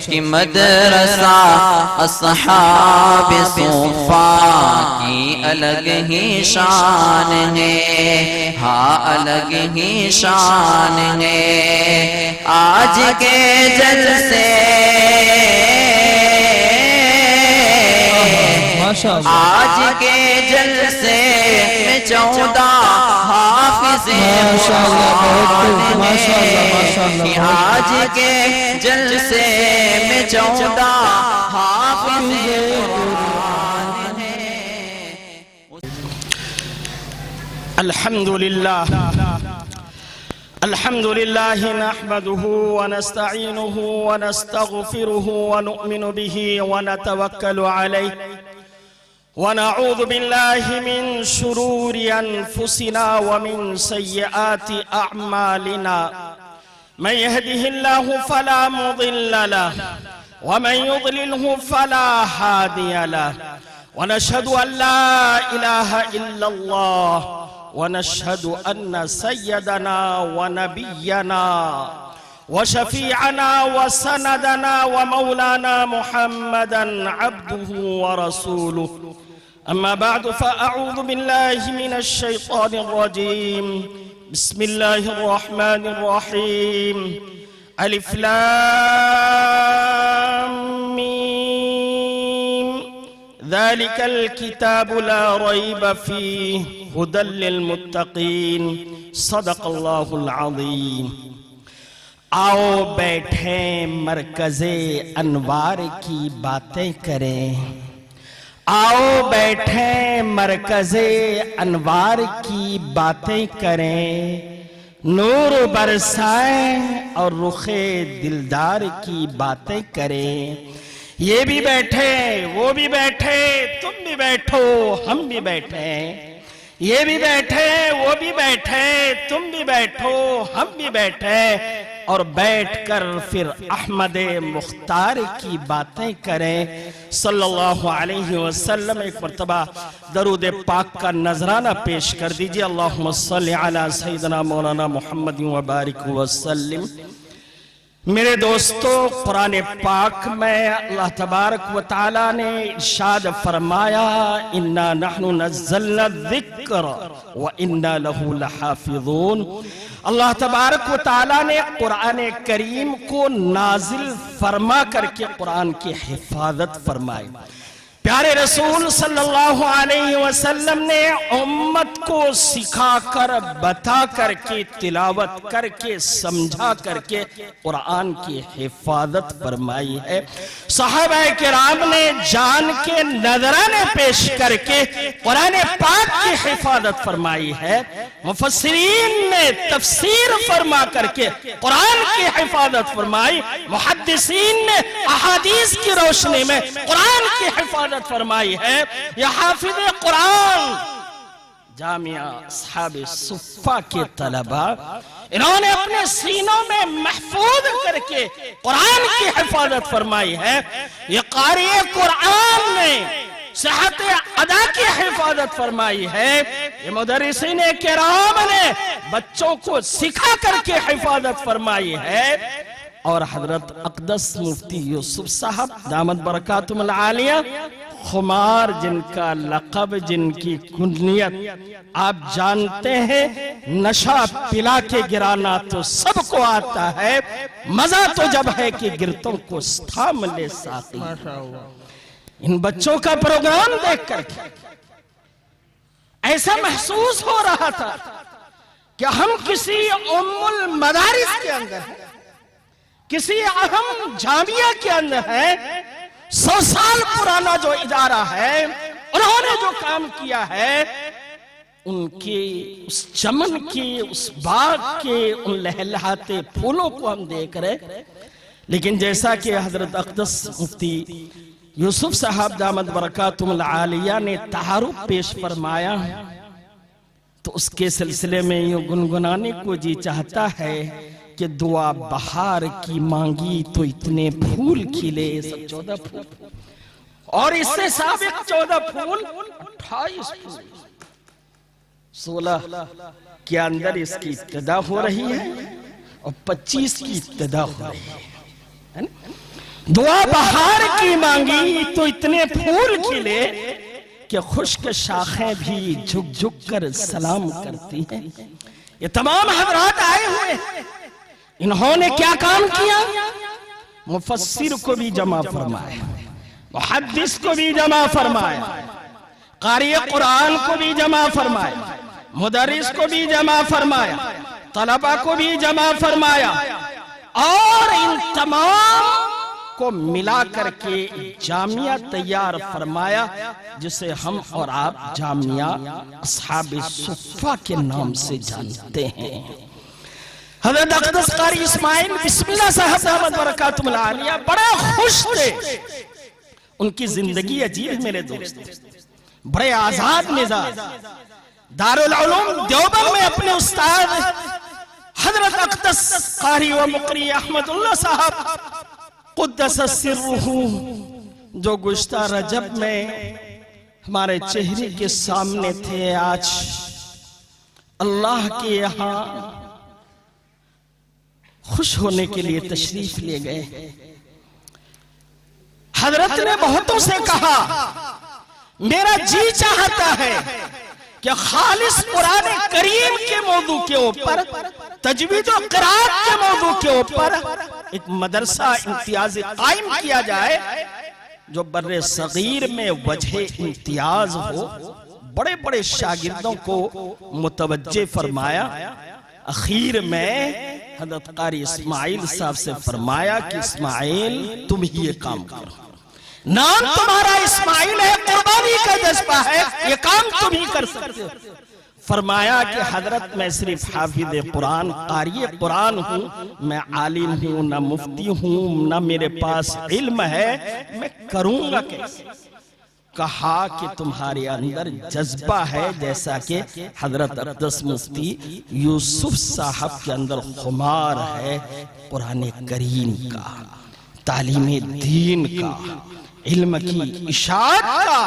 کی مدرسہ اصحاب صفا کی الگ ہی شان ہے، ہاں الگ ہی شان ہے۔ آج کے جلسے آج کے جلسے میں 14 حافظ قرآن ہیں، آج کے جلسے میں 14 حافظ قرآن ہیں۔ الحمد لله نحمده ونستعينه ونستغفره ونؤمن به ونتوكل عليه ونعوذ بالله من شرور أنفسنا ومن سيئات أعمالنا، من يهده الله فلا مضل له ومن يضلله فلا هادي له، ونشهد أن لا إله إلا الله ونشهد أن سيدنا ونبينا وشفيعنا وسندنا ومولانا محمدا عبده ورسوله. أما بعد، فأعوذ بالله من الشيطان الرجيم. بسم الله الرحمن الرحيم. ألف لام ميم، ذلك الكتاب لا ريب فيه هدى للمتقين. صدق الله العظيم. آؤ بیٹھیں مرکز انوار کی باتیں کریں، آؤ بیٹھیں مرکز انوار کی باتیں کریں، نور برسائیں اور رخ دلدار کی باتیں کریں۔ یہ بھی بیٹھے وہ بھی بیٹھے، تم بھی بیٹھو ہم بھی بیٹھے، یہ بھی بیٹھے وہ بھی بیٹھے، تم بھی بیٹھو ہم بھی بیٹھے، اور بیٹھ کر پھر احمد مختار کی باتیں کریں صلی اللہ علیہ وسلم۔ ایک مرتبہ درود پاک کا نذرانہ پیش کر دیجئے۔ اللہم صلی علی سیدنا مولانا محمد وبارک وسلم۔ میرے دوستو، قرآن پاک میں اللہ تبارک و تعالیٰ نے ارشاد فرمایا، اِنَّا نَحْنُ نَزَّلْنَا الذِّكْرَ وَإِنَّا لَهُ لَحَافِظُونَ۔ اللہ تبارک و تعالیٰ نے قرآن کریم کو نازل فرما کر کے قرآن کی حفاظت فرمائی۔ پیارے رسول صلی اللہ علیہ وسلم نے امت کو سکھا کر، بتا کر کے، تلاوت کر کے، سمجھا کر کے قرآن کی حفاظت فرمائی ہے۔ صحابہ کرام نے جان کے نذرانے پیش کر کے قرآن پاک کی حفاظت فرمائی ہے۔ مفسرین نے تفسیر فرما کر کے قرآن کی حفاظت فرمائی۔ محدثین نے احادیث کی روشنی میں قرآن کی حفاظت فرمائی ہے۔ یہ حافظ قرآن جامعہ اصحاب صفا کے طلبہ، انہوں نے اپنے سینوں میں محفوظ کر کے قرآن کی حفاظت فرمائی ہے۔ یہ قاری قرآن نے صحت ادا کی حفاظت فرمائی ہے۔ یہ مدرسین کرام نے بچوں کو سکھا کر کے حفاظت فرمائی ہے۔ اور حضرت اقدس مفتی یوسف صاحب دامت برکاتہم العالیہ، خمار جن کا لقب، جن کی کنیت آپ جانتے ہیں، نشہ پلا کے گرانا تو سب کو آتا ہے، مزہ تو جب ہے کہ گرتوں کو تھام لے ساقی۔ ان بچوں کا پروگرام دیکھ کر کے ایسا محسوس ہو رہا تھا کہ ہم کسی ام المدارس کے اندر ہیں، کسی اہم جامعہ کے اندر ہے۔ 100 سال پرانا جو ادارہ ہے، انہوں نے جو کام کیا ہے، ان کے اس چمن کے، اس باغ کے ان لہلہاتے پھولوں کو ہم دیکھ رہے۔ لیکن جیسا کہ حضرت اقدس مفتی یوسف صاحب دامت برکاتہم العالیہ نے تعارف پیش فرمایا، تو اس کے سلسلے میں یہ گنگنانے کو جی چاہتا ہے کہ دعا بہار کی مانگی تو اتنے پھول کھلے، سب 14 پھول، اور اس سے سابق 14 پھول 28 پھول، 16 کے اندر اس کی ابتدا ہو رہی ہے اور 25 کی ابتدا ہو رہی ہے۔ دعا بہار کی مانگی تو اتنے پھول کھلے کہ خشک شاخیں بھی جھک جھک کر سلام کرتی ہیں۔ یہ تمام حضرات آئے ہوئے، انہوں نے کیا کام کیا؟ مفسر کو بھی جمع فرمایا، محدث کو بھی جمع فرمایا، قاری قرآن کو بھی جمع فرمایا، مدرس کو بھی جمع فرمایا، طلبہ کو بھی جمع فرمایا، اور ان تمام کو ملا کر کے جامعہ تیار فرمایا، جسے ہم اور آپ جامعہ اصحاب صفہ کے نام سے جانتے ہیں۔ حضرت اقدس قاری اسماعیل بسم اللہ صاحب احمد برکاتہ العالیہ بڑے خوش تھے۔ ان کی زندگی عجیب ہے میرے دوست، بڑے آزاد مزاج۔ دارالعلوم دیوبند میں اپنے استاد حضرت اقدس قاری و مقری احمد اللہ صاحب قدس سرہ جو گزشتہ رجب میں ہمارے چہرے کے سامنے تھے، آج اللہ کے یہاں خوش ہونے کے لیے تشریف لے گئے۔ حضرت نے بہتوں سے کہا میرا جی چاہتا ہے کہ خالص قرآن کریم کے موضوع کے اوپر، تجوید و قرآت کے موضوع کے اوپر ایک مدرسہ امتیاز قائم کیا جائے جو بر صغیر میں وجہ امتیاز ہو۔ بڑے بڑے شاگردوں کو متوجہ فرمایا۔ اخیر میں حضرت قاری اسماعیل صاحب سے فرمایا کہ اسماعیل تم ہی یہ کام کرو، نام تمہارا اسماعیل ہے، قربانی کا جذبہ ہے، یہ کام تم ہی کر سکتے ہو۔ فرمایا کہ حضرت میں صرف حافظ قرآن قاری قرآن ہوں، میں عالم ہوں نہ مفتی ہوں، نہ میرے پاس علم ہے، میں کروں گا کیسے؟ کہا کہ تمہارے اندر جذبہ ہے جیسا کہ حضرت اقدس مفتی یوسف صاحب کے اندر خمار ہے قرآن کریم کا، تعلیم دین کا، علم کی اشاعت کا۔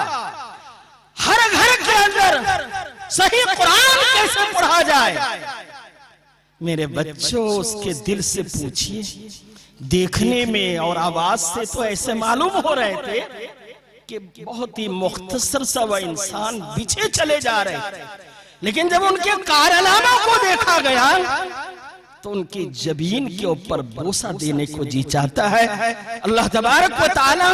ہر گھر کے اندر صحیح قرآن کیسے پڑھا جائے؟ میرے بچوں اس کے دل سے پوچھئے، دیکھنے میں اور آواز سے تو ایسے معلوم ہو رہے تھے کہ بہت ہی مختصر سا وہ انسان پیچھے چلے جا رہے تھے، لیکن جب ان کے کارناموں کو دیکھا گیا تو ان کی جبین کے اوپر بوسہ دینے کو جی چاہتا ہے۔ اللہ تبارک و تعالی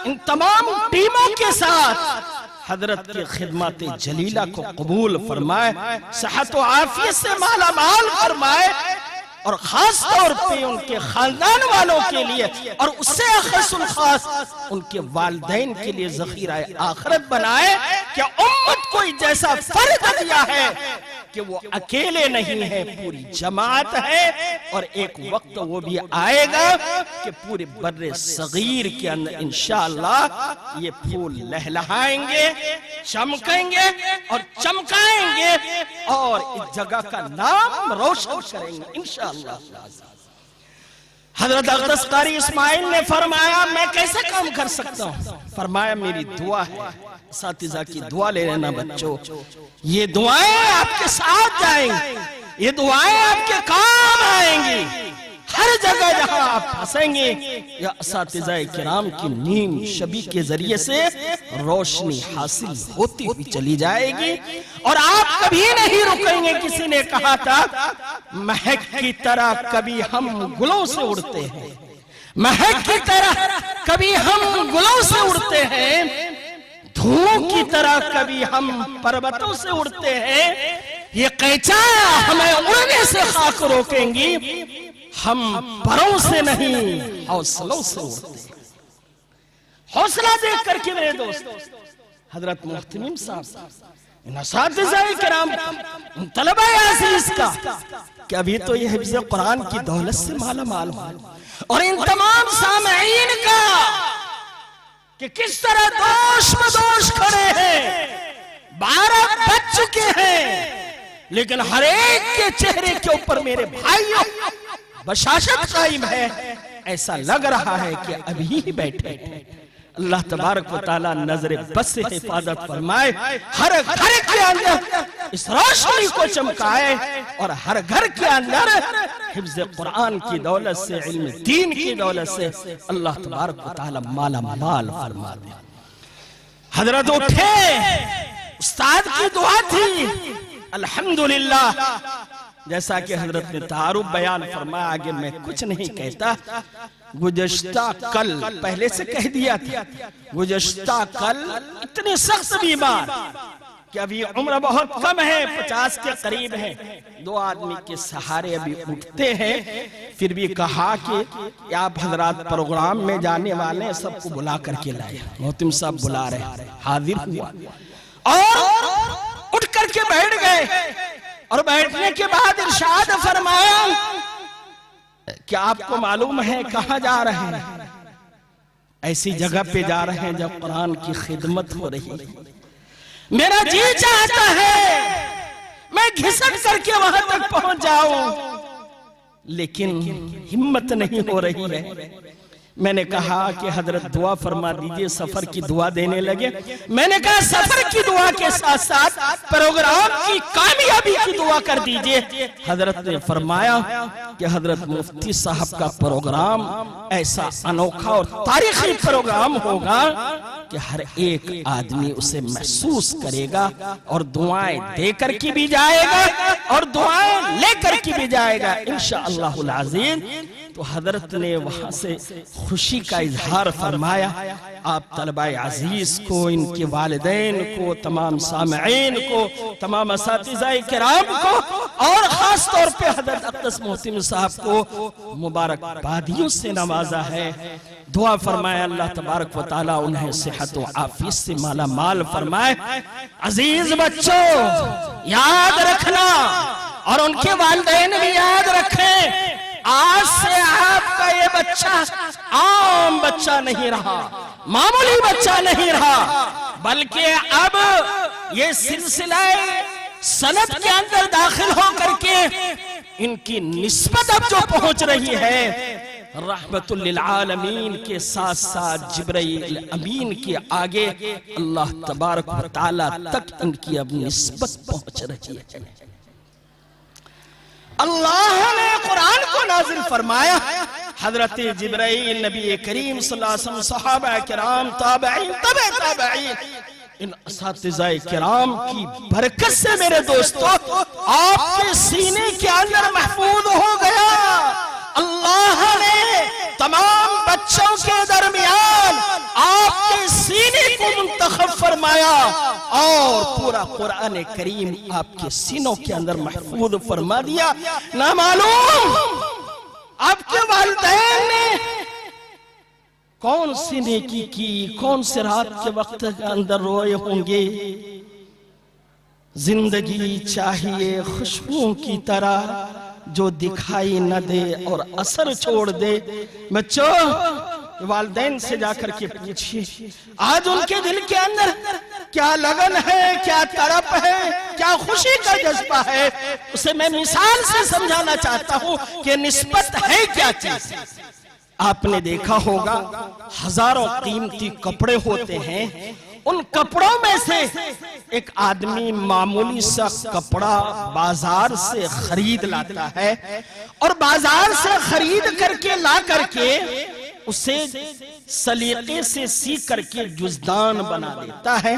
ان تمام ٹیموں کے ساتھ حضرت کی خدمات جلیلہ کو قبول فرمائے، صحت و عافیت سے مالا مال فرمائے، اور خاص طور پہ ان کے خاندان والوں کے لیے اور اس سے اخص الخاص ان کے والدین کے لیے ذخیرہ آخرت بنائے کہ امت کو جیسا فرد دیا ہے کہ وہ اکیلے نہیں ہے، پوری جماعت ہے، اور ایک وقت وہ بھی آئے گا کہ پورے بر صغیر کے اندر انشاءاللہ یہ پھول لہلہائیں گے، چمکیں گے اور چمکائیں گے، اور اس جگہ کا نام روشن کریں گے انشاءاللہ۔ حضرت اقدس قاری اسماعیل نے فرمایا میں کیسے کام کر سکتا ہوں؟ فرمایا میری دعا ہے، اساتذہ کی دعا لے لینا بچوں، یہ دعائیں آپ کے ساتھ جائیں گی، یہ دعائیں آپ کے کام آئیں گی، ہر جگہ جہاں آپ پھنسیں گے یا اساتذہ کرام کی نیم شبی کے ذریعے سے روشنی حاصل ہوتی ہوئی چلی جائے گی، اور آپ کبھی نہیں رکیں گے۔ کسی نے کہا تھا مہک کی طرح کبھی ہم گلوں سے اڑتے ہیں، مہک کی طرح کبھی ہم گلوں سے اڑتے ہیں، دھوؤں کی طرح کبھی ہم پروتوں سے اڑتے ہیں، یہ قیچا ہمیں اڑنے سے خاک روکیں گی، ہم پروں سے نہیں حوصلوں سے اڑتے ہیں۔ حوصلہ دیکھ کر کے میرے دوست حضرت محتمیم صاحب، ان اساتذہ کرام، ان طلبہ عزیز کا کہ ابھی تو یہ حفظ قرآن کی دولت سے مالا مال ہو، اور ان تمام سامعین کا کہ کس طرح دوش بدوش کھڑے ہیں، 12 بج چکے ہیں، لیکن ہر ایک کے چہرے کے اوپر میرے بھائیوں بشاشت قائم ہے، ایسا لگ رہا ہے کہ ابھی ہی بیٹھے ہیں۔ اللہ تبارک و تعالی نظر بس سے حفاظت فرمائے، ہر گھر کے اندر اس روشنی کو چمکائے، اور ہر گھر کے اندر حفظ قرآن کی دولت سے، علم دین کی دولت سے اللہ تبارک و تعالی مالا مال فرما دے۔ حضرت اٹھے، استاد کی دعا تھی، الحمدللہ، جیسا کہ حضرت نے تعارف بیان فرمایا، آگے میں کچھ نہیں کہتا۔ گزشتہ کل، پہلے سے کہہ دیا تھا، گزشتہ کل اتنے سخت بیمار کہ ابھی عمر بہت کم ہے، 50 کے قریب ہے، 2 آدمی کے سہارے ابھی اٹھتے ہیں، پھر بھی کہا کہ آپ حضرات پروگرام میں جانے والے سب کو بلا کر کے لائے۔ محتم صاحب بلا رہے، حاضر ہوا اور اٹھ کر کے بیٹھ گئے، اور بیٹھنے کے بعد ارشاد فرمایا کہ آپ کو معلوم ہے کہاں جا رہے ہیں؟ ایسی جگہ پہ جا رہے ہیں جب قرآن کی خدمت ہو رہی ہے۔ میرا جی چاہتا ہے میں گھسٹ کر کے وہاں تک پہنچ جاؤں، لیکن ہمت نہیں ہو رہی ہے۔ میں نے کہا کہ حضرت دعا فرما دیجئے، سفر کی دعا دینے لگے۔ میں نے کہا سفر کی دعا کے ساتھ ساتھ پروگرام کی کامیابی کی دعا کر دیجئے۔ حضرت نے فرمایا کہ حضرت مفتی صاحب کا پروگرام ایسا انوکھا اور تاریخی پروگرام ہوگا کہ ہر ایک آدمی اسے محسوس کرے گا، اور دعائیں دے کر کے بھی جائے گا اور دعائیں لے کر کے بھی جائے گا انشاءاللہ العزیز۔ تو حضرت نے وہاں سے خوشی کا اظہار فرمایا۔ آپ طلبہ عزیز کو، ان کے والدین کو، تمام سامعین کو، تمام اساتذہ کرام کو، اور خاص طور پہ حضرت اقدس محتم صاحب کو مبارک بادیوں سے نوازا ہے۔ دعا فرمائے اللہ تبارک و تعالیٰ انہیں صحت و عافیت سے مالا مال فرمائے۔ عزیز بچوں یاد رکھنا، اور ان کے والدین بھی یاد رکھیں، آج سے آپ کا یہ بچہ عام بچہ نہیں رہا، معمولی بچہ نہیں رہا، بلکہ اب یہ سلسلہ سند کے اندر داخل ہو کر کے ان کی نسبت اب جو پہنچ رہی ہے رحمت للعالمین کے ساتھ ساتھ جبرائیل امین کے آگے اللہ تبارک و تعالیٰ تک ان کی اب نسبت پہنچ رہی ہے۔ اللہ نے قرآن کو نازل فرمایا، حضرت جبرائیل نبی کریم صلی اللہ علیہ وسلم، صحابہ کرام، تابعین، تبع تابعین، ان اساتذہ کرام کی برکت سے میرے دوستو آپ کے سینے کے اندر محفوظ ہو گیا۔ اللہ نے تمام بچوں کے درمیان آپ کے سینے کو منتخب فرمایا، اور پورا قرآن کریم آپ کے سینوں کے اندر محفوظ فرما دیا۔ نہ معلوم آپ کے والدین نے کون سی نیکی کی، کون سے رات کے وقت کے اندر روئے ہوں گے۔ زندگی چاہیے خوشبو کی طرح جو دکھائی نہ دے اور اثر چھوڑ دے۔ بچوں والدین سے جا کر کے پوچھئے آج ان کے دل کے اندر کیا لگن ہے، کیا تڑپ ہے، کیا خوشی کا جذبہ ہے۔ اسے میں مثال سے سمجھانا چاہتا ہوں کہ نسبت ہے کیا چیز۔ آپ نے دیکھا ہوگا ہزاروں قیمتی کپڑے ہوتے ہیں، ان کپڑوں میں سے ایک آدمی معمولی سا کپڑا بازار سے خرید لاتا ہے، اور بازار سے خرید کر کے لا کر کے اسے سلیقے سے سی کر کے جزدان بنا دیتا ہے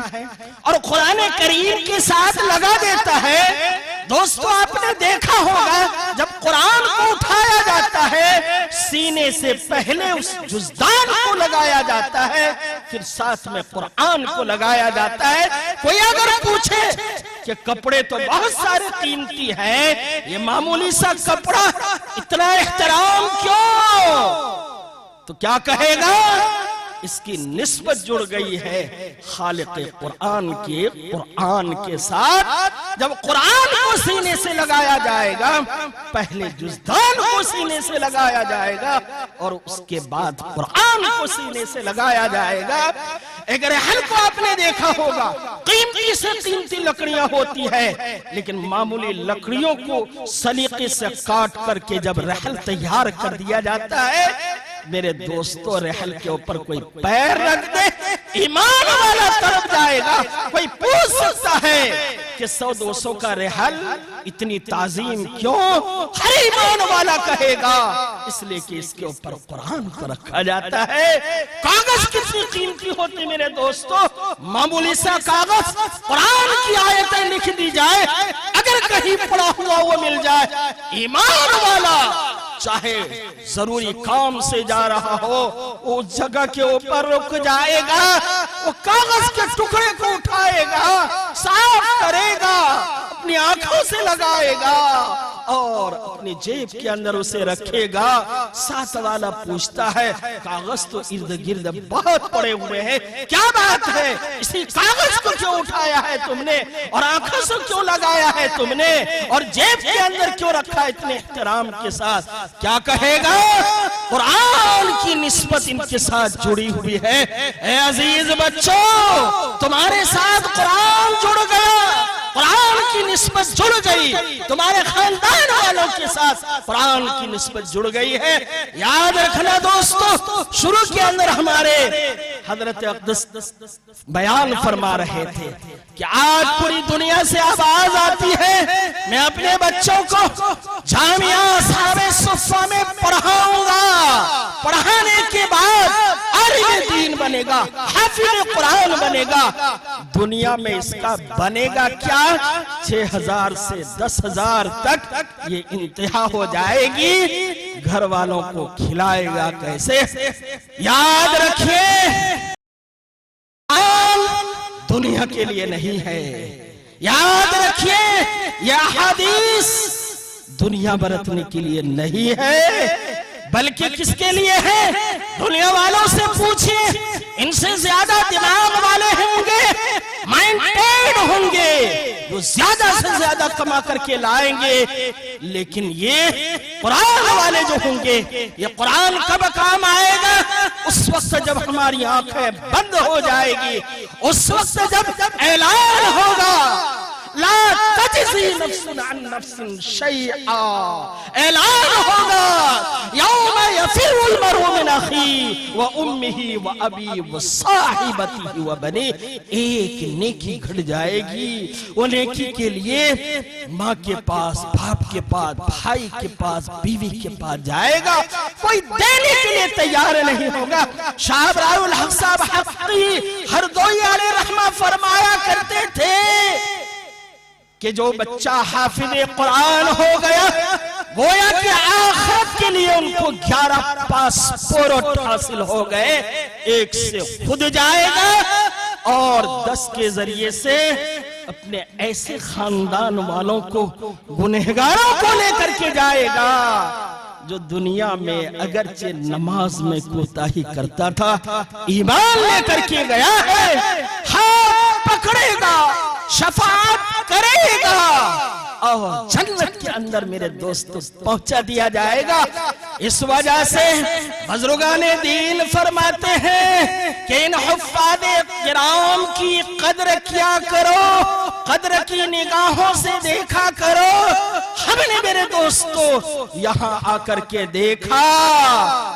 اور قرآن کریم کے ساتھ لگا دیتا ہے۔ دوستو آپ نے دیکھا ہوگا جب قرآن کو اٹھایا جاتا ہے سینے سے پہلے اس جزدان کو لگایا جاتا ہے، پھر ساتھ میں قرآن کو لگایا جاتا ہے۔ کوئی اگر پوچھے کہ کپڑے تو بہت سارے قیمتی ہیں، یہ معمولی سا کپڑا اتنا احترام کیوں؟ تو کیا کہے گا؟ اس کی نسبت جڑ گئی ہے خالق قرآن کے ساتھ۔ جب قرآن کو سینے سے لگایا جائے گا، پہلے جزدان کو سینے سے لگایا جائے گا اور اس کے بعد قرآن کو سینے سے لگایا جائے گا۔ ایک رحل کو آپ نے دیکھا ہوگا، قیمتی سے قیمتی لکڑیاں ہوتی ہے، لیکن معمولی لکڑیوں کو سلیقے سے کاٹ کر کے جب رحل تیار کر دیا جاتا ہے، میرے دوستو رحل کے اوپر کوئی پیر رکھ دے ایمان والا طرف جائے گا۔ کوئی پوچھ سکتا ہے کہ 100-200 کا رحل اتنی تعظیم کیوں؟ ہر ایمان والا کہے گا اس لیے کہ اس کے اوپر قرآن کو رکھا جاتا ہے۔ کاغذ کتنی قیمتی ہوتی میرے دوستو، معمولی سا کاغذ قرآن کی آیتیں لکھ دی جائے، اگر کہیں پڑا ہوا وہ مل جائے، ایمان والا چاہے ضروری کام سے جا رہا ہو اس جگہ کے اوپر رک جائے گا، وہ کاغذ کے ٹکڑے کو اٹھائے گا، صاف کرے گا، اپنی آنکھوں سے لگائے گا اور اپنی جیب کے اندر اسے رکھے گا۔ ساتھ والا پوچھتا ہے کاغذ تو ارد گرد بہت پڑے ہوئے ہیں، کیا بات ہے؟ اسی کاغذ کو کیوں اٹھایا ہے تم نے اور آنکھوں سے کیوں لگایا ہے تم نے اور جیب کے اندر کیوں رکھا اتنے احترام کے ساتھ؟ کیا کہے گا؟ قرآن کی نسبت ان کے ساتھ جڑی ہوئی ہے۔ اے عزیز بچوں، تمہارے ساتھ قرآن جڑ گیا، قرآن کی نسبت جڑ گئی، تمہارے خاندان والوں کے ساتھ قرآن کی نسبت جڑ گئی ہے۔ یاد رکھنا دوستو، شروع کے اندر ہمارے حضرت اقدس بیان فرما رہے تھے کہ آج پوری دنیا سے آواز آتی ہے میں اپنے بچوں کو جامعہ اصحاب صفہ میں پڑھاؤں گا، پڑھانے کے بعد عالم دین بنے گا، حافظ قرآن بنے گا۔ دنیا میں اس کا بنے گا کیا؟ 6,000 سے 10,000 تک یہ انتہا ہو جائے گی، گھر والوں کو کھلائے گا کیسے؟ یاد رکھیے دنیا کے لیے نہیں ہے، یاد رکھیے یہ احادیث دنیا برتنے کے لیے نہیں ہے، بلکہ کس کے لیے ہے؟ دنیا والوں سے پوچھیں، ان سے زیادہ دماغ والے ہوں گے، مائنڈ ہوں گے، جو زیادہ سے زیادہ کما کر کے لائیں گے، لیکن یہ قرآن والے جو ہوں گے، یہ قرآن کب کام آئے گا؟ اس وقت جب ہماری آنکھیں بند ہو جائے گی، اس وقت جب اعلان ہوگا لا تجزی نفس عن نفس شیئا، اعلان ہوگا یوم یفر المرء من اخیہ وامہ وابی وصاحبتہ وبنیہ، ایک نیکی گھٹ جائے گی، وہ نیکی کے لیے ماں کے پاس، باپ کے پاس، بھائی کے پاس، بیوی کے پاس جائے گا، کوئی دینے کے لیے تیار نہیں ہوگا۔ شاہ ابرار الحق صاحب حقی ہردوئی علیہ رحمہ فرمایا کرتے تھے کہ جو بچہ حافظ قرآن ہو گیا گویا کہ آخرت کے لیے ان کو 11 پاسپورٹ حاصل ہو گئے، ایک سے خود جائے گا اور 10 کے ذریعے سے اپنے ایسے خاندان والوں کو، گنہگاروں کو لے کر کے جائے گا جو دنیا میں اگرچہ نماز میں کوتاہی کرتا تھا، ایمان لے کر کے گیا ہے، ہاتھ پکڑے گا، شفاعت کرے گا اور جنت کے اندر میرے دوستو پہنچا دیا جائے گا۔ اس وجہ سے بزرگان دین فرماتے ہیں کہ ان حفاظ کرام کی قدر کیا کرو، قدر کی نگاہوں سے دیکھا کرو۔ ہم نے میرے دوستو یہاں آ کر کے دیکھا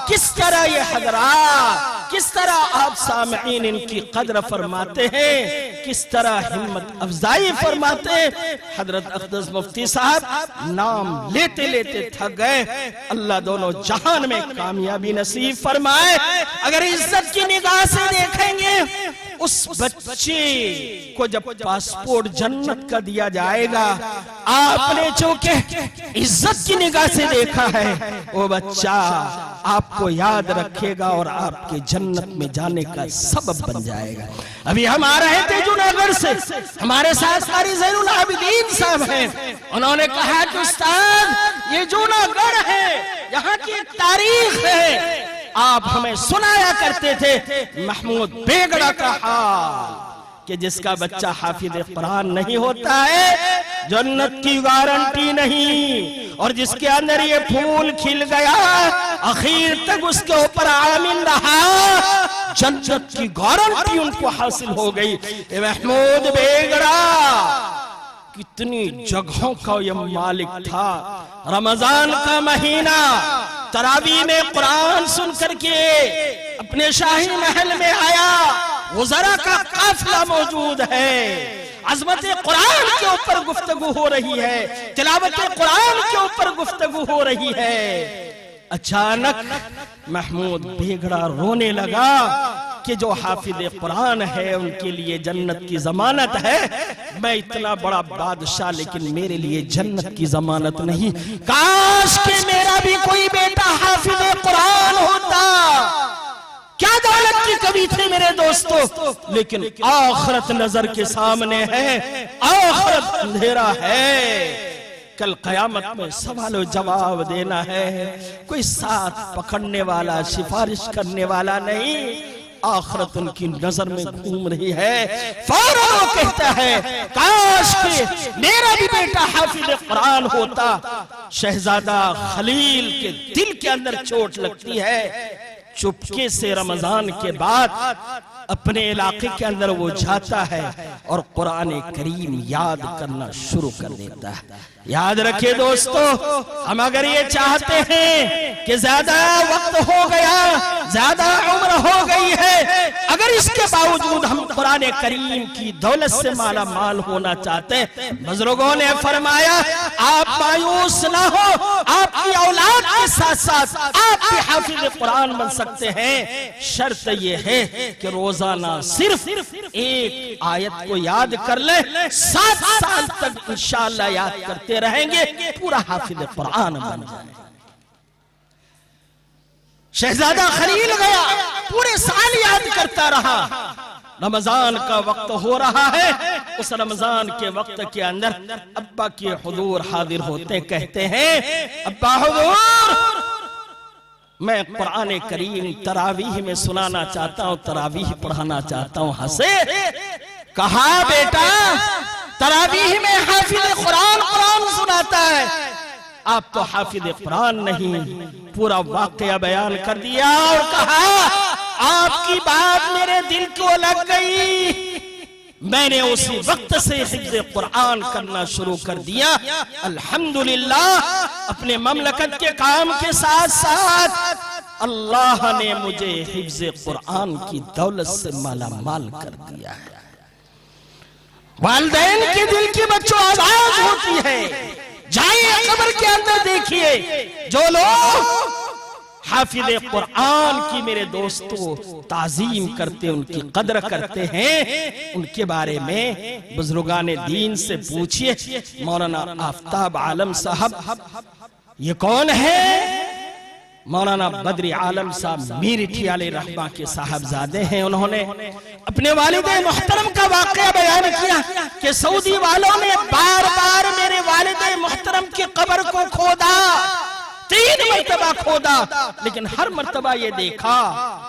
کس طرح یہ حضرات، کس طرح آپ سامعین ان کی قدر فرماتے ہیں، کس طرح ہمت افزائی فرماتے ہیں۔ حضرت اقدس مفتی صاحب نام لیتے لیتے تھک گئے، اللہ دونوں جہان میں کامیابی نصیب فرمائے۔ اگر عزت کی نگاہ سے دیکھیں گے اس بچے کو جب پاسپورٹ جنت کا دیا جائے گا، آپ نے چونکہ عزت کی نگاہ سے دیکھا ہے، وہ بچہ آپ کو یاد رکھے گا اور آپ کے جنت میں جانے کا سبب بن جائے گا۔ ابھی ہم آ رہے تھے جوناگڑھ سے، ہمارے ساتھ قاری زین العابدین صاحب ہیں، انہوں نے کہا کہ استاد یہ جوناگڑھ ہے، یہاں کی تاریخ ہے، آپ ہمیں سنایا کرتے تھے محمود بیگڑا کا حال کہ جس کا بچہ حافظ قرآن نہیں ہوتا ہے جنت کی گارنٹی نہیں، اور جس کے اندر یہ پھول کھل گیا آخر تک اس کے اوپر عامل رہا، جنت کی گارنٹی ان کو حاصل ہو گئی۔ محمود بیگڑا کتنی جگہوں کا یہ مالک تھا، رمضان کا مہینہ، تراویح میں قرآن سن کر کے اپنے شاہی محل میں آیا، وزراء کا قافلہ موجود ہے، عظمت قرآن کے اوپر گفتگو ہو رہی ہے، تلاوت قرآن کے اوپر گفتگو ہو رہی ہے۔ اچانک محمود بیگڑا رونے لگا کہ جو حافظ قرآن ہے ان کے لیے جنت کی ضمانت ہے، میں اتنا بڑا بادشاہ لیکن میرے لیے جنت کی ضمانت نہیں، کاش کہ میرا بھی کوئی بیٹا حافظ قرآن ہوتا۔ کیا دولت کی کمی تھی میرے دوستو، لیکن آخرت نظر کے سامنے ہے، آخرت اندھیرا ہے، کل قیامت میں سوال و جواب دینا ہے، کوئی ساتھ پکڑنے والا سفارش کرنے والا نہیں، آخرت ان کی نظر میں گھوم رہی ہے۔ فوراً وہ کہتا ہے کاش کہ میرا بھی بیٹا حافظ قرآن ہوتا۔ شہزادہ خلیل کے دل کے اندر چوٹ لگتی ہے، چپکے سے رمضان کے بعد اپنے علاقے کے اندر وہ جاتا ہے اور قرآن کریم یاد کرنا شروع کر دیتا ہے۔ یاد رکھیں دوستو، ہم اگر یہ چاہتے ہیں کہ زیادہ وقت ہو گیا، زیادہ عمر ہو گئی ہے، اگر اس کے باوجود ہم قرآن کریم کی دولت سے مالا مال ہونا چاہتے ہیں، بزرگوں نے فرمایا آپ مایوس نہ ہو، آپ کی اولاد کے ساتھ ساتھ آپ بھی حافظ قرآن بن سکتے ہیں، شرط یہ ہے کہ روزانہ صرف ایک آیت کو یاد کر لیں، 7 سال تک انشاءاللہ یاد کرتے رہیں گے، پورا حافظ قرآن بن جائیں۔ شہزادہ خلیل گیا، پورے سال یاد کرتا رہا، رمضان کا وقت ہو رہا ہے، اس رمضان کے وقت کے اندر ابا کے حضور حاضر ہوتے، کہتے ہیں ابا حضور میں قرآن کریم تراویح میں سنانا چاہتا ہوں، تراویح پڑھانا چاہتا ہوں۔ ہنسے، کہا بیٹا تراویح میں حافظ قرآن سناتا ہے، آپ تو حافظ قرآن نہیں، پورا واقعہ بیان کر دیا اور کہا آپ کی بات میرے دل کو لگ گئی، میں نے اسی وقت سے حفظ قرآن کرنا شروع کر دیا۔ الحمدللہ اپنے مملکت کے کام کے ساتھ ساتھ اللہ نے مجھے حفظ قرآن کی دولت سے مالا مال کر دیا ہے۔ والدین کے دل کی بچوں آواز ہوتی ہے، جائیں قبر کے اندر دیکھیے، جو لوگ حافظ قرآن کی میرے دوستو تعظیم کرتے، ان کی قدر کرتے ہیں، ان کے بارے میں بزرگان دین سے پوچھئے۔ مولانا آفتاب عالم صاحب یہ کون ہے؟ مولانا بدری عالم صاحب میرٹھی علیہ رحمہ کے صاحبزادے ہیں، انہوں نے اپنے والد محترم کا واقعہ بیان کیا کہ سعودی والوں نے بار بار میرے والد محترم کی قبر کو کھودا، 3 مرتبہ کھودا، لیکن ہر مرتبہ یہ دیکھا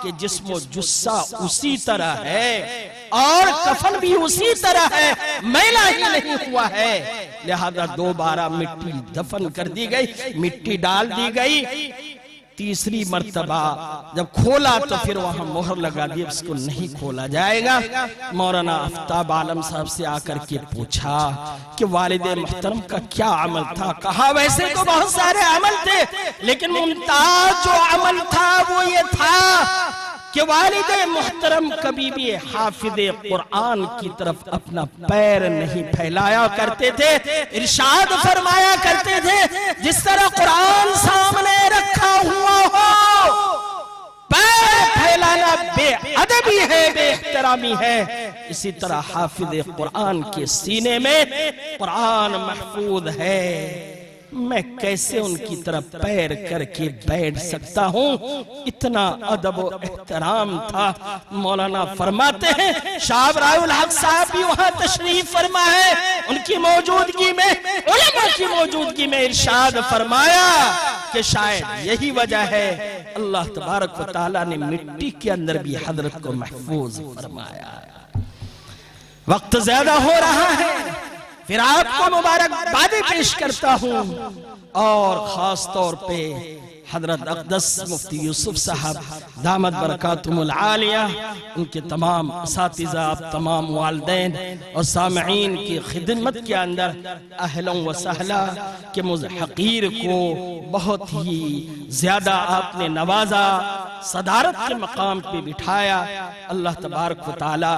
کہ جسم و جثہ اسی طرح ہے اور کفن بھی اسی طرح ہے، میلہ ہی نہیں ہوا ہے، لہذا دوبارہ مٹی دفن کر دی گئی، مٹی ڈال دی گئی۔ تیسری مرتبہ جب کھولا تو پھر وہاں مہر لگا دی، اس کو نہیں کھولا جائے گا۔ مولانا آفتاب عالم صاحب سے آ کر کے پوچھا کہ والد محترم کا کیا عمل تھا؟ کہا ویسے تو بہت سارے عمل تھے، لیکن ممتاز جو عمل تھا وہ یہ تھا کہ والد محترم کبھی بھی حافظ قرآن کی طرف اپنا پیر نہیں پھیلایا کرتے تھے، ارشاد فرمایا کرتے تھے جس طرح قرآن سامنے رکھا ہوا ہو، پیر پھیلانا بے ادبی ہے، بے احترامی ہے، اسی طرح حافظ قرآن کے سینے میں قرآن محفوظ ہے، میں کیسے ان کی طرف پیر کر کے بیٹھ سکتا ہوں؟ اتنا ادب و احترام تھا۔ مولانا فرماتے ہیں شاہ برائے الحق صاحب بھی وہاں تشریف فرما ہے، ان کی موجودگی میں، علماء کی موجودگی میں ارشاد فرمایا کہ شاید یہی وجہ ہے اللہ تبارک و تعالیٰ نے مٹی کے اندر بھی حضرت کو محفوظ فرمایا۔ وقت زیادہ ہو رہا ہے، پھر آپ کو مبارک بادیں پیش کرتا ہوں، اور خاص طور پہ حضرت اقدس مفتی یوسف صاحب دامت برکاتہم العالیہ، ان کے تمام اساتذہ، تمام والدین اور سامعین کی خدمت کے اندر اہلا و سہلا کہ مجھ حقیر کو بہت ہی زیادہ آپ نے نوازا، صدارت کے مقام پہ بٹھایا، اللہ تبارک و تعالی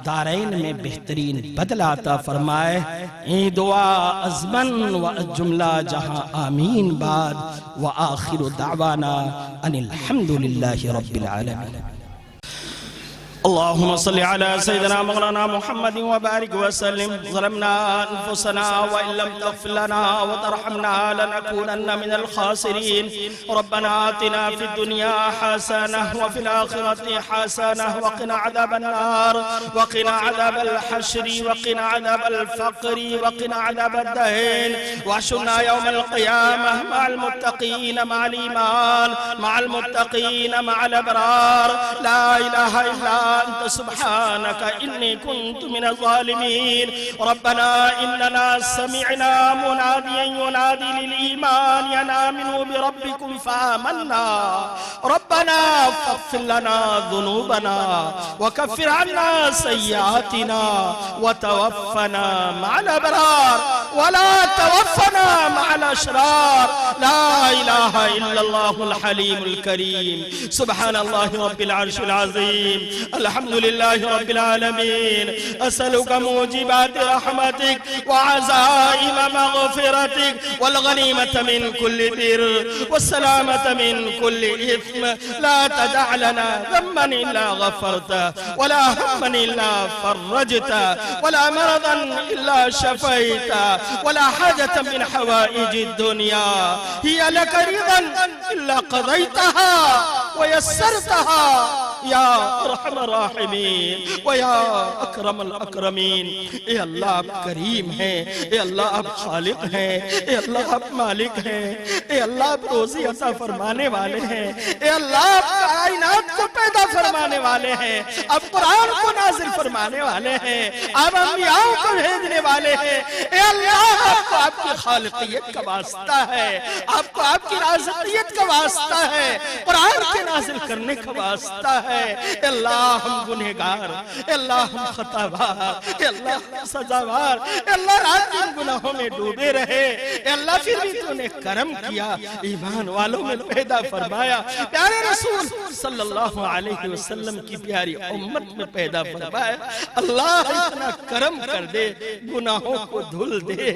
دارین میں بہترین بدلہ عطا فرمائے۔ این دعا ازمن و جملہ جہاں آمین بعد وآخر دعوانا ان الحمدللہ رب العالمین۔ اللهم صل على سيدنا مولانا محمد وبارك وسلم. ظلمنا أنفسنا وإن لم تغفر لنا وترحمنا لنكونن من الخاسرين. ربنا آتنا في الدنيا حسنة وفي الآخرة حسنة وقنا عذاب النار وقنا عذاب الحشر وقنا عذاب الفقر وقنا عذاب الدين. واحشرنا يوم القيامة مع المتقين مع الإيمان مع المتقين مع الأبرار. لا إله إلا أنت سبحانك إني كنت من الظالمين. ربنا إننا سمعنا مناديا ينادي للإيمان أن آمنوا بربكم فآمنا. ربنا فاغفر لنا ذنوبنا وكفر عنا سيئاتنا وتوفنا مع الأبرار ولا توفنا مع الأشرار. لا إله إلا الله الحليم الكريم. سبحان الله رب العرش العظيم. الحمد لله رب العالمين. أسألك موجبات رحمتك وعزائم مغفرتك والغنيمة من كل بر والسلامة من كل إثم. لا تدع لنا ذنبا إلا غفرته ولا هما إلا فرجته ولا مرضا إلا شفيته ولا حاجة من حوائج الدنيا هي لك رضا إلا قضيتها ويسرتها یا ارحم الراحمین ویا اکرم الاکرمین. اے اللہ آپ کریم ہیں، اے اللہ آپ خالق ہیں، اے اللہ آپ مالک ہیں، اے اللہ آپ روزی عطا فرمانے والے ہیں، اے اللہ آپ کائنات کو پیدا فرمانے والے ہیں، آپ قرآن کو نازل فرمانے والے ہیں، آپ انبیاء کو بھیجنے والے ہیں. اے اللہ آپ کو آپ کی خالقیت کا واسطہ ہے، آپ کو آپ کی رازقیت کا واسطہ ہے، قرآن کے نازل کرنے کا واسطہ ہے. اے اللہ ہم گنہگار، اے اللہ ہم خطابار، اے اللہ ہم سزاوار، اے اللہ رات دن گناہوں میں ڈوبے رہے. اے اللہ پھر بھی تو نے کرم کیا، ایمان والوں میں پیدا فرمایا، پیارے رسول صلی اللہ علیہ وسلم کی پیاری امت میں پیدا فرمایا. اللہ اتنا کرم کر دے، گناہوں کو دھل دے،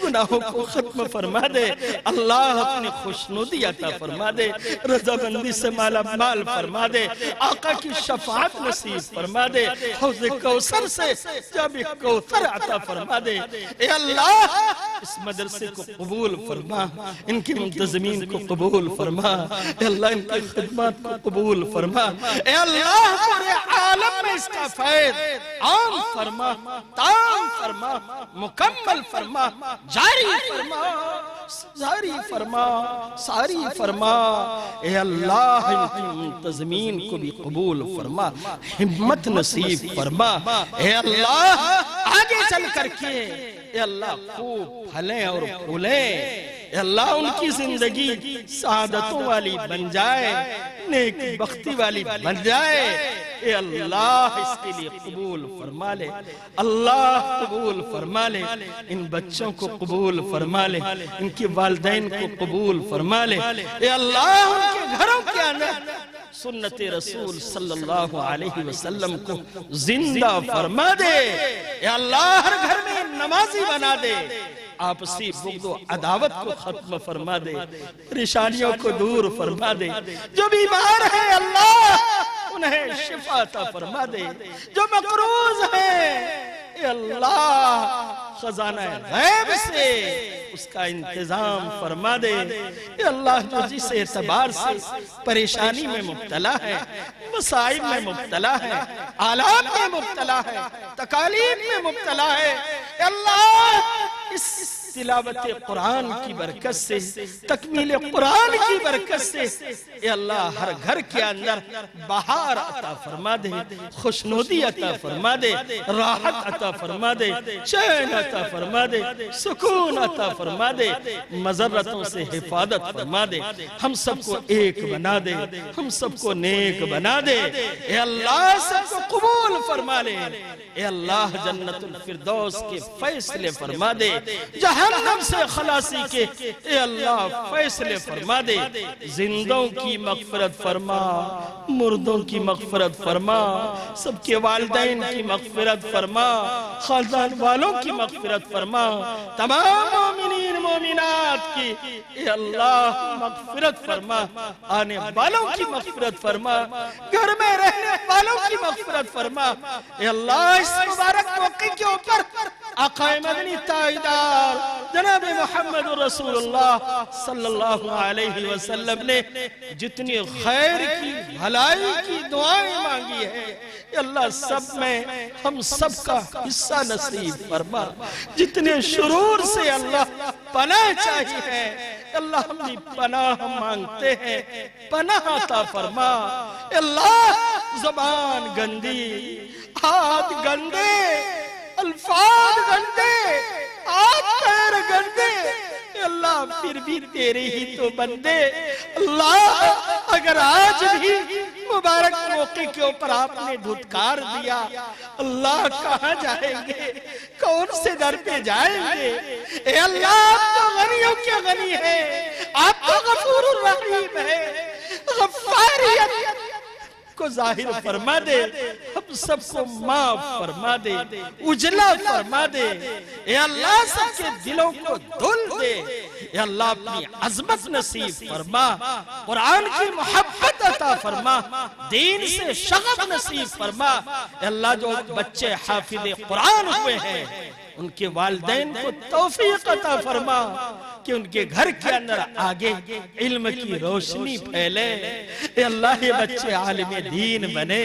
گناہوں کو ختم فرما دے. اللہ اپنی خوشنودی عطا فرما دے، رضامندی سے مالا مال فرما دے، آقا کی شفاعت نصیب فرما دے، حوض کوثر سے جب کوثر عطا فرما دے. اے اللہ اس مدرسے کو قبول فرما، ان کی منتظمین کو قبول فرما، اے اللہ ان کی خدمات کو قبول فرما. اے اللہ پورے عالم میں اس کا فیض عام فرما، تام فرما، مکمل فرما، جاری فرما، ساری فرما، ساری فرما. اے اللہ ان کی منتظمین کو بھی قبول فرما، ہمت نصیب فرما. اے اللہ آگے چل کر کے اے اللہ خوب پھلیں اور پھولیں. اے اللہ ان کی زندگی سعادتوں والی بن جائے، نیک بختی والی بن جائے. اے اللہ اس کے لیے قبول فرما لے، اللہ قبول فرما لے. ان بچوں کو قبول فرما لے، ان کی والدین کو قبول فرما لے. اے اللہ ان کے گھروں کے اندر سنت رسول صلی اللہ علیہ وسلم کو زندہ فرما دے. اے اللہ ہر گھر میں نمازی بنا دے، آپسی بغض و عداوت کو ختم فرما دے، پریشانیوں کو دور فرما دے. جو بیمار ہیں اللہ انہیں شفا عطا فرما دے، جو مقروض ہیں اے اللہ خزانہ غیب سے اس کا انتظام فرما دے. اے اللہ جو جس اعتبار سے پریشانی میں مبتلا ہے، مصائب میں مبتلا ہے، آلات میں مبتلا ہے، تکالیف میں مبتلا ہے، اے اللہ اس تلاوت قرآن کی برکت سے، تکمیل قرآن کی برکت سے اے اللہ ہر گھر کے اندر بہار عطا فرما دے، خوشنودی عطا فرما دے، راحت عطا فرما دے، چین عطا فرما دے، سکون عطا فرما دے، مضرتوں سے حفاظت فرما دے. ہم سب کو ایک بنا دے، ہم سب کو نیک بنا دے. اے اللہ سب کو قبول فرما لے. اے اللہ جنت الفردوس کے فیصلے فرما دے، جہاں جہنم سے خلاصی کے اے اللہ فیصلے فرما دے، زندوں کی مغفرت فرما، مردوں کی مغفرت فرما، سب کے والدین کی مغفرت فرما، خاندان والوں کی مغفرت فرما، تمام مومنین مومنات کی اے اللہ مغفرت فرما، آنے والوں کی مغفرت فرما، گھر میں رہنے والوں کی مغفرت فرما۔ اے اللہ اس مبارک موقع کے اوپر آقا مدنی تاجدار جناب محمد رسول اللہ صلی اللہ علیہ وسلم نے جتنی خیر کی بھلائی کی دعائیں مانگی ہے، اے اللہ سب میں ہم سب کا حصہ نصیب فرما، جتنے شرور سے اللہ پناہ چاہیے ہے اللہ ہم بھی پناہ مانگتے ہیں، پناہ عطا فرما۔ اے اللہ زبان گندی، ہاتھ گندے، الفاظ گندے، ہاتھ پیر گندے، اے اللہ پھر بھی تیرے ہی تو بندے۔ اللہ اگر آج بھی مبارک موقع کے اوپر آپ نے دھتکار دیا، اللہ کہاں جائیں گے، کون سے در پہ جائیں گے؟ اے اللہ آپ تو غنیوں کے غنی ہے، آپ تو غفور الرحیم ہے، غفاریت کو ظاہر فرما دے، ہم سب کو معاف فرما دے، اجلا فرما دے، اے اللہ سب کے دلوں کو دھل دے، اے اللہ اپنی عظمت نصیب فرما، قرآن کی محبت عطا فرما، دین سے شغف نصیب فرما۔ اے اللہ جو بچے حافظ قرآن ہوئے ہیں ان کے والدین کو توفیق عطا فرما کہ ان کے گھر کے اندر آگے علم کی روشنی پھیلے۔ اے اللہ یہ بچے عالم دین بنے،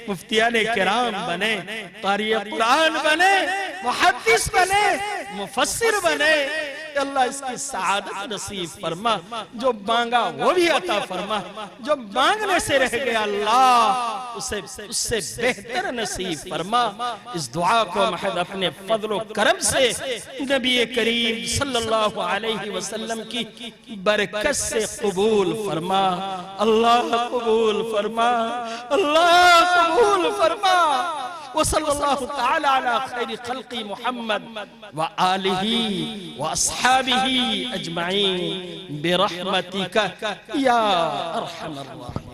مفتیان کرام بنے، قاری قرآن بنے، محدث بنے، مفسر بنے۔ اے اللہ اس کی سعادت نصیب فرما، جو مانگا وہ بھی عطا فرما، جو مانگنے سے رہ گیا اللہ اس سے بہتر نصیب فرما۔ اس دعا کو محض اپنے فضل و کرم سے نبی کریم صلی اللہ علیہ وسلم کی برکت سے قبول فرما۔ اللہ قبول فرما، اللہ قبول فرما۔ وصلی اللہ تعالی علی خیر خلق محمد وآلہ وأصحابہ اجمعین برحمتک یا ارحم الراحمین۔